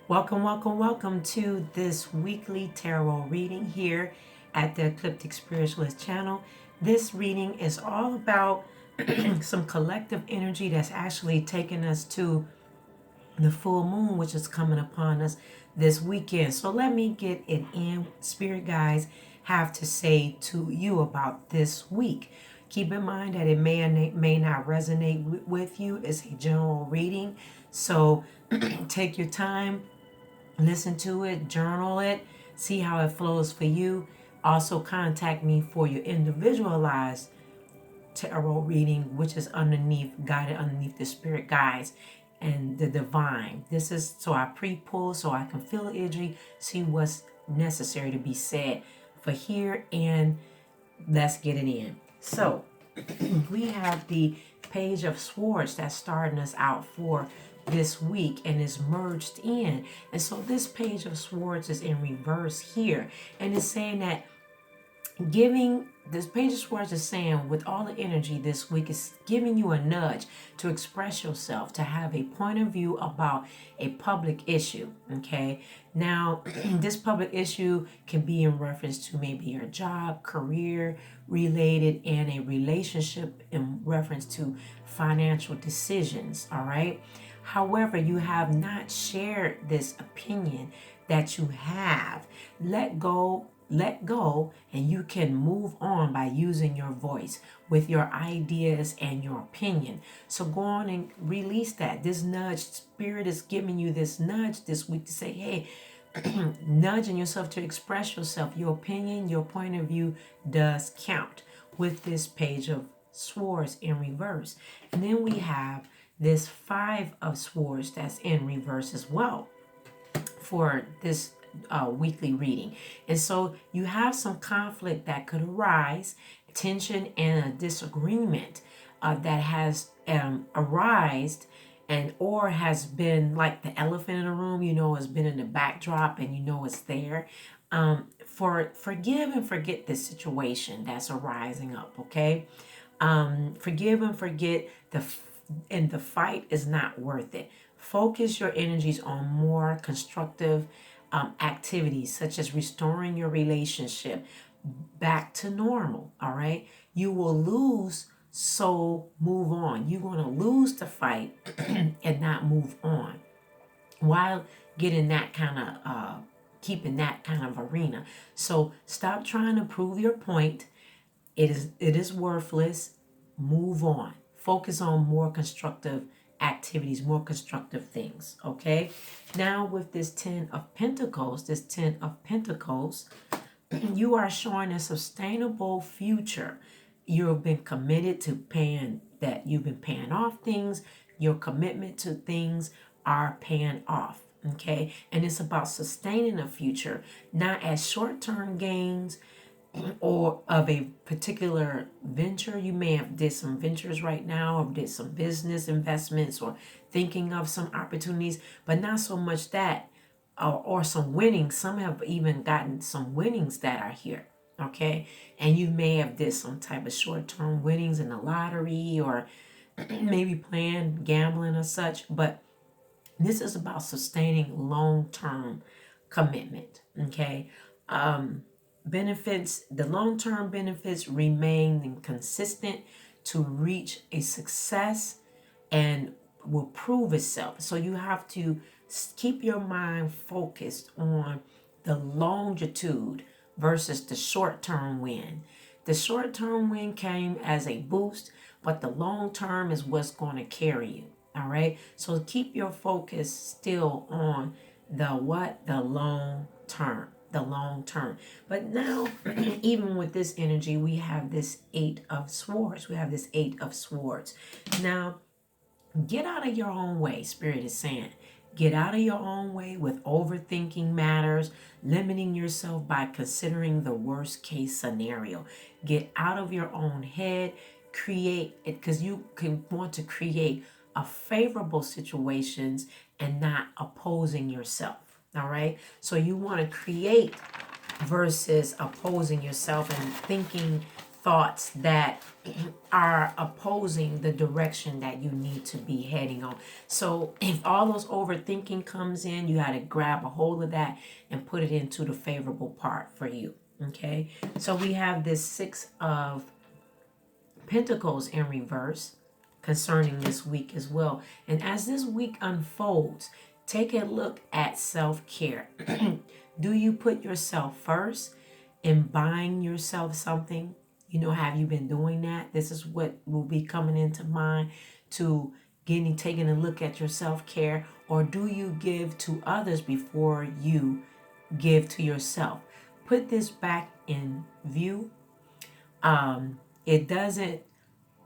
Welcome, welcome, welcome to this weekly tarot reading here at the Ecliptic Spiritualist channel. This reading is all about some collective energy that's actually taking us to the full moon, which is coming upon us this weekend. So let me get it in. Spirit guides have to say to you about this week. Keep in mind that it may or may not resonate with you. It's a general reading. So take your time, listen to it, journal it, see how it flows for you. Also contact me for your individualized tarot reading, which is guided underneath the spirit guides and the divine. This is so I pre-pull so I can feel the energy, see what's necessary to be said for here, and let's get it in. So we have the Page of Swords that's starting us out for this week and is merged in. And so this Page of Swords is in reverse here, and it's saying that this Page of Swords is saying with all the energy this week is giving you a nudge to express yourself, to have a point of view about a public issue. Okay, now this public issue can be in reference to maybe your job, career related, and a relationship in reference to financial decisions. All right, however, you have not shared this opinion that you have. Let go, and you can move on by using your voice with your ideas and your opinion. So go on and release that. This nudge, spirit is giving you this nudge this week to say, hey, nudging yourself to express yourself. Your opinion, your point of view does count with this Page of Swords in reverse. And then we have this Five of Swords that's in reverse as well for this weekly reading. And so you have some conflict that could arise, tension and a disagreement that has arisen and or has been like the elephant in the room, has been in the backdrop and it's there. Forgive and forget this situation that's arising up, okay? Forgive and forget and the fight is not worth it. Focus your energies on more constructive activities, such as restoring your relationship back to normal. All right, you will lose, so move on. You're going to lose the fight and not move on while getting that kind of keeping that kind of arena. So stop trying to prove your point. It is worthless. Move on. Focus on more constructive activities, more constructive things. Okay, now with this Ten of Pentacles, you are showing a sustainable future. You've been committed to you've been paying off things. Your commitment to things are paying off. Okay, and it's about sustaining a future, not as short-term gains or of a particular venture. You may have did some ventures right now, or did some business investments, or thinking of some opportunities, but not so much that, or some winnings. Some have even gotten some winnings that are here. Okay, and you may have did some type of short-term winnings in the lottery, or maybe playing gambling or such. But this is about sustaining long-term commitment. Okay. Benefits, the long-term benefits remain consistent to reach a success and will prove itself. So you have to keep your mind focused on the longitude versus the short-term win. The short-term win came as a boost, but the long-term is what's going to carry you. All right, so keep your focus still on the long term. But now, even with this energy, we have this Eight of Swords. Now, get out of your own way, Spirit is saying. Get out of your own way with overthinking matters, limiting yourself by considering the worst case scenario. Get out of your own head. Create it, because you can want to create a favorable situations and not opposing yourself. All right, so you want to create versus opposing yourself and thoughts that are opposing the direction that you need to be heading on. So if all those overthinking comes in, you got to grab a hold of that and put it into the favorable part for you. Okay, so we have this Six of Pentacles in reverse concerning this week as well. And as this week unfolds, take a look at self-care. Do you put yourself first in buying yourself something? You know, have you been doing that? This is what will be coming into mind to taking a look at your self-care. Or do you give to others before you give to yourself? Put this back in view. It doesn't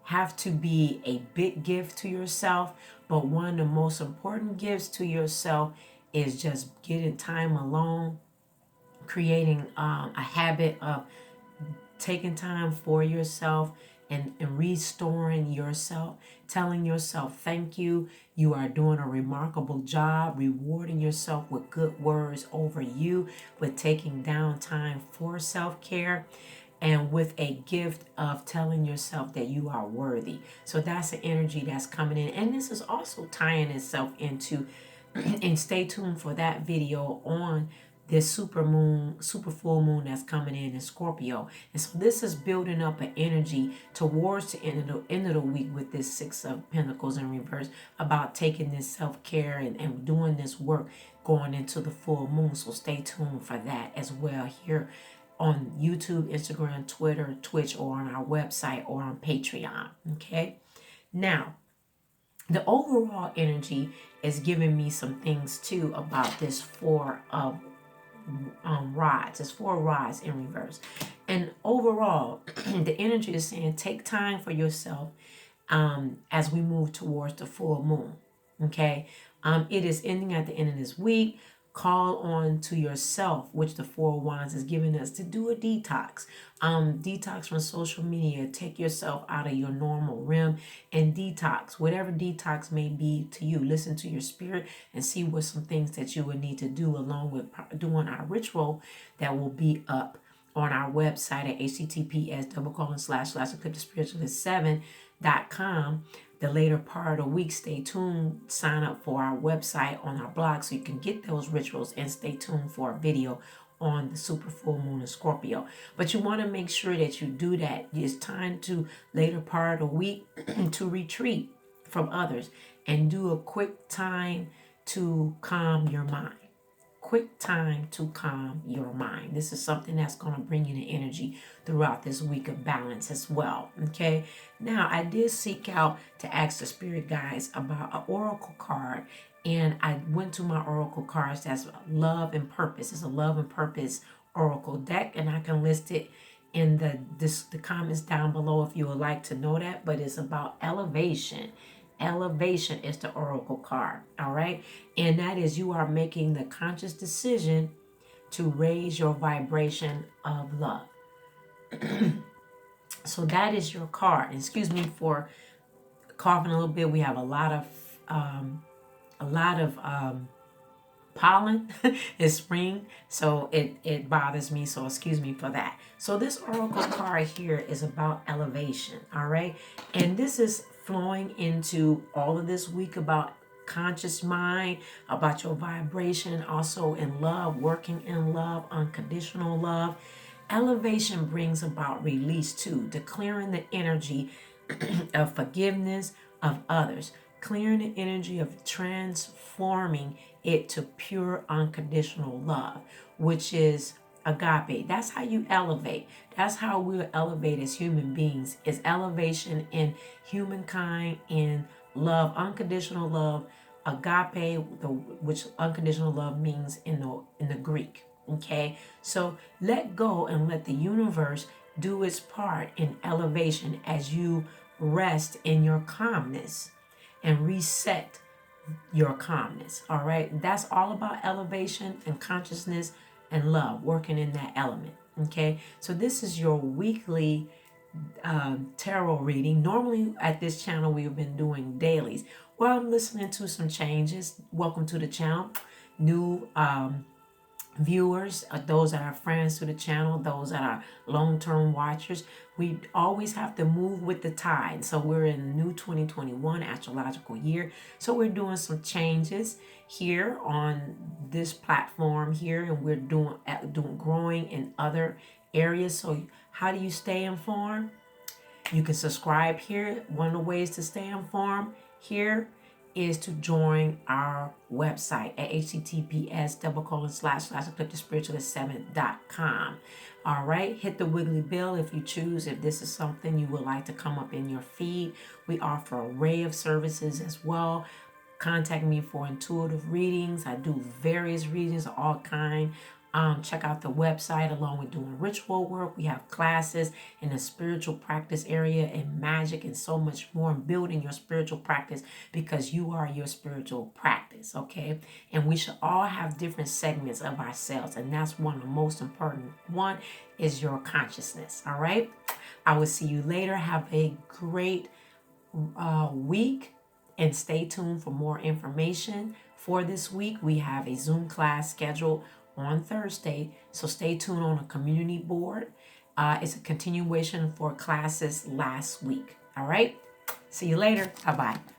have to be a big gift to yourself, but one of the most important gifts to yourself is just getting time alone, creating a habit of taking time for yourself and restoring yourself, telling yourself thank you. You are doing a remarkable job, rewarding yourself with good words over you, with taking down time for self-care, and with a gift of telling yourself that you are worthy. So that's the energy that's coming in. And this is also tying itself into, and stay tuned for that video on this super full moon that's coming in Scorpio. And so this is building up an energy towards the end of the week with this Six of Pentacles in reverse, about taking this self-care and doing this work going into the full moon. So stay tuned for that as well here on YouTube, Instagram, Twitter, Twitch, or on our website or on Patreon. Okay. Now, the overall energy is giving me some things too about this Four of rods. It's 4 rods in reverse. And overall, the energy is saying take time for yourself as we move towards the full moon. Okay. It is ending at the end of this week. Call on to yourself, which the Four of Wands is giving us, to do a detox. Detox from social media. Take yourself out of your normal realm and detox. Whatever detox may be to you. Listen to your spirit and see what some things that you would need to do, along with doing our ritual that will be up on our website at https://eclipticspiritualist7.com. The later part of the week. Stay tuned. Sign up for our website on our blog so you can get those rituals, and stay tuned for a video on the super full moon in Scorpio. But you want to make sure that you do that. It's time to, later part of the week, to retreat from others and do a quick time to calm your mind. Quick time to calm your mind. This is something that's going to bring you the energy throughout this week of balance as well. Okay. Now, I did seek out to ask the spirit guides about an oracle card, and I went to my oracle cards. That's love and purpose. It's a love and purpose oracle deck, and I can list it in the comments down below if you would like to know that. But it's about elevation. Elevation is the oracle card. All right. And that is, you are making the conscious decision to raise your vibration of love. So that is your card. Excuse me for coughing a little bit. We have a lot of pollen. It's spring, so it bothers me. So excuse me for that. So this oracle card here is about elevation. All right. And this is flowing into all of this week about conscious mind, about your vibration, also in love, working in love, unconditional love. Elevation brings about release too, declaring the energy of forgiveness of others, clearing the energy of transforming it to pure unconditional love, which is agape. That's how you elevate. That's how we'll elevate as human beings, is elevation in humankind, in love, unconditional love, agape, which unconditional love means in the Greek. Okay, so let go and let the universe do its part in elevation as you rest in your calmness and reset your calmness. All right, that's all about elevation and consciousness and love, working in that element. Okay, so this is your weekly tarot reading. Normally at this channel we've been doing dailies. Well, I'm listening to some changes. Welcome to the channel. New viewers, those that are friends to the channel, those that are long-term watchers. We always have to move with the tide. So we're in the new 2021 astrological year. So we're doing some changes here on this platform here, and we're doing growing in other areas. So how do you stay informed? You can subscribe here. One of the ways to stay informed here is to join our website at https://eclipticspiritualist7.com. All right, hit the wiggly bell if you choose, if this is something you would like to come up in your feed. We offer an array of services as well. Contact me for intuitive readings. I do various readings of all kinds. Check out the website along with doing ritual work. We have classes in the spiritual practice area and magic and so much more, and building your spiritual practice, because you are your spiritual practice, okay? And we should all have different segments of ourselves, and that's one of the most important. One is your consciousness, all right? I will see you later. Have a great week, and stay tuned for more information. For this week, we have a Zoom class scheduled on Thursday, so stay tuned on a community board. It's a continuation for classes last week. All right, see you later. Bye-bye.